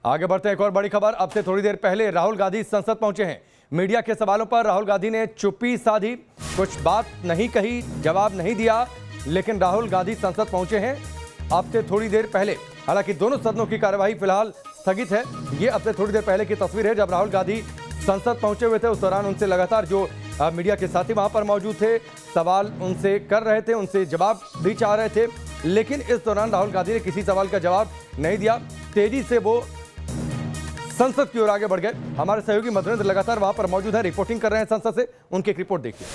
आगे बढ़ते हैं, एक और बड़ी खबर। अब से थोड़ी देर पहले राहुल गांधी संसद पहुंचे हैं। मीडिया के सवालों पर राहुल गांधी ने चुप्पी साधी, कुछ बात नहीं कही, जवाब नहीं दिया, लेकिन राहुल गांधी संसद पहुंचे हैं अब से थोड़ी देर पहले। हालांकि दोनों सदनों की कार्यवाही फिलहाल स्थगित है। ये अब से थोड़ी देर पहले की तस्वीर है जब राहुल गांधी संसद पहुंचे हुए थे। उस दौरान उनसे लगातार जो मीडिया के साथी वहां पर मौजूद थे, सवाल उनसे कर रहे थे, उनसे जवाब भी चाह रहे थे, लेकिन इस दौरान राहुल गांधी ने किसी सवाल का जवाब नहीं दिया। तेजी से वो संसद की ओर आगे बढ़ गए। हमारे सहयोगी मधुरेंद्र लगातार वहां पर मौजूद है, रिपोर्टिंग कर रहे हैं संसद से। उनकी एक रिपोर्ट देखिए।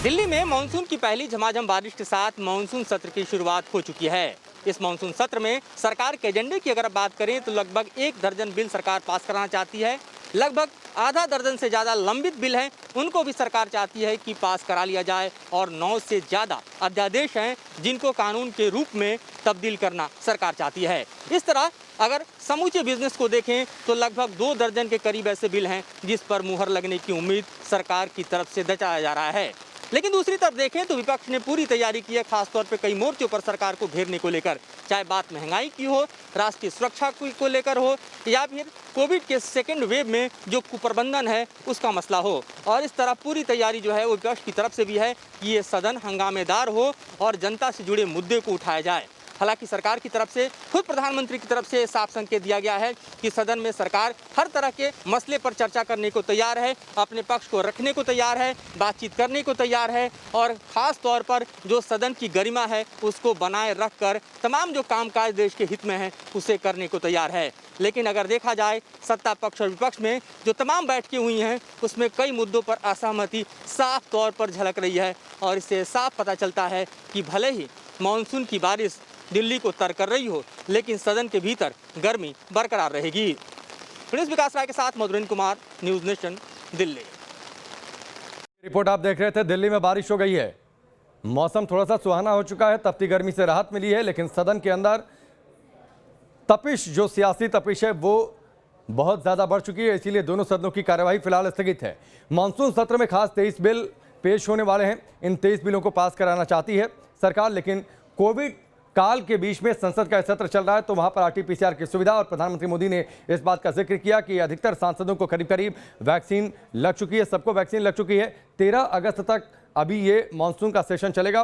दिल्ली में मानसून की पहली झमाझम बारिश के साथ मानसून सत्र की शुरुआत हो चुकी है। इस मानसून सत्र में सरकार के एजेंडे की अगर बात करें तो लगभग 1 दर्जन बिल सरकार पास कराना चाहती है। लगभग आधा दर्जन से ज़्यादा लंबित बिल हैं, उनको भी सरकार चाहती है कि पास करा लिया जाए। और 9 से ज़्यादा अध्यादेश हैं जिनको कानून के रूप में तब्दील करना सरकार चाहती है। इस तरह अगर समूचे बिजनेस को देखें तो लगभग 2 दर्जन के करीब ऐसे बिल हैं जिस पर मुहर लगने की उम्मीद सरकार की तरफ से जताया जा रहा है। लेकिन दूसरी तरफ देखें तो विपक्ष ने पूरी तैयारी की है, खासतौर पर कई मोर्चों पर सरकार को घेरने को लेकर, चाहे बात महंगाई की हो, राष्ट्रीय सुरक्षा को लेकर हो, या फिर कोविड के सेकेंड वेव में जो कुप्रबंधन है उसका मसला हो। और इस तरह पूरी तैयारी जो है वो विपक्ष की तरफ से भी है कि ये सदन हंगामेदार हो और जनता से जुड़े मुद्दे को उठाया जाए। हालांकि सरकार की तरफ से, खुद प्रधानमंत्री की तरफ से साफ संकेत दिया गया है कि सदन में सरकार हर तरह के मसले पर चर्चा करने को तैयार है, अपने पक्ष को रखने को तैयार है, बातचीत करने को तैयार है, और ख़ास तौर पर जो सदन की गरिमा है उसको बनाए रखकर तमाम जो कामकाज देश के हित में है उसे करने को तैयार है। लेकिन अगर देखा जाए सत्ता पक्ष और विपक्ष में जो तमाम बैठकें हुई हैं उसमें कई मुद्दों पर असहमति साफ तौर पर झलक रही है। और इससे साफ पता चलता है कि भले ही मानसून की बारिश दिल्ली को तर कर रही हो, लेकिन सदन के भीतर गर्मी बरकरार रहेगी। प्रिंस विकास राय के साथ Madhurendra Kumar, news nation, Delhi. Report आप देख रहे थे। दिल्ली में बारिश हो गई है, मौसम थोड़ा सा सुहाना हो चुका है, तपती गर्मी से राहत मिली है, लेकिन सदन के अंदर तपिश, जो सियासी तपिश है वो बहुत ज्यादा बढ़ चुकी है। इसीलिए दोनों सदनों की कार्यवाही फिलहाल स्थगित है। मानसून सत्र में खास 23 बिल पेश होने वाले हैं। इन 23 बिलों को पास कराना चाहती है सरकार, लेकिन कोविड काल के बीच में संसद का सत्र चल रहा है तो वहां पर RT-PCR की सुविधा, और प्रधानमंत्री मोदी ने इस बात का जिक्र किया कि अधिकतर सांसदों को करीब करीब वैक्सीन लग चुकी है, सबको वैक्सीन लग चुकी है। 13 अगस्त तक अभी ये मानसून का सेशन चलेगा।